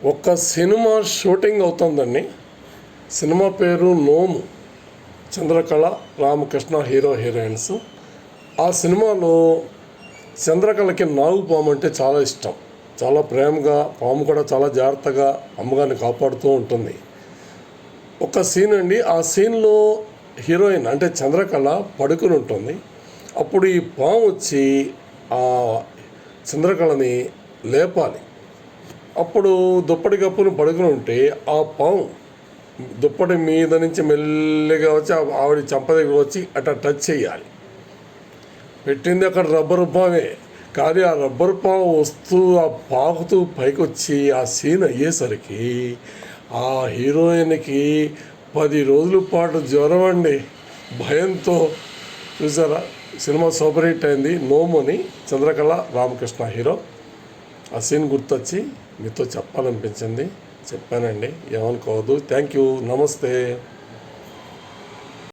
ఒక cinema shooting అవుతుందండి. Cinema పేరు నోము. చంద్రకళ, రామకృష్ణ హీరోయిన్స్. ఆ సినిమాలో చంద్రకళకి నాగుపాము అంటే చాలా ఇష్టం. చాలా ప్రేమగా, పాము కూడా చాలా జాగ్రత్తగా అమ్మగారిని కాపాడుతూ ఉంటుంది. ఒక సీన్ అండి. ఆ సీన్లో హీరోయిన్ అంటే చంద్రకళ పడుకుని ఉంటుంది. అప్పుడు ఈ పాము వచ్చి ఆ చంద్రకళని లేపాలి. అప్పుడు దుప్పటి కప్పుని పడుకుని ఉంటే ఆ పాము దుప్పటి మీద నుంచి మెల్లిగా వచ్చి ఆవిడ చంప దగ్గర వచ్చి అట్లా టచ్ చేయాలి. పెట్టింది అక్కడ రబ్బరు పామే. కానీ ఆ రబ్బరు పాము వస్తూ ఆ పాకుతూ పైకి వచ్చి ఆ సీన్ అయ్యేసరికి ఆ హీరోయిన్కి 10 రోజుల పాటు జ్వరం అండి. భయంతో. చూసారా, సినిమా సూపర్ హిట్ అయింది. నోముని, చంద్రకళ, రామకృష్ణ హీరో. ఆ సీన్ గుర్తొచ్చి మీతో చెప్పాలనిపించింది, చెప్పానండి. ఏమనుకోవద్దు. Thank you. నమస్తే.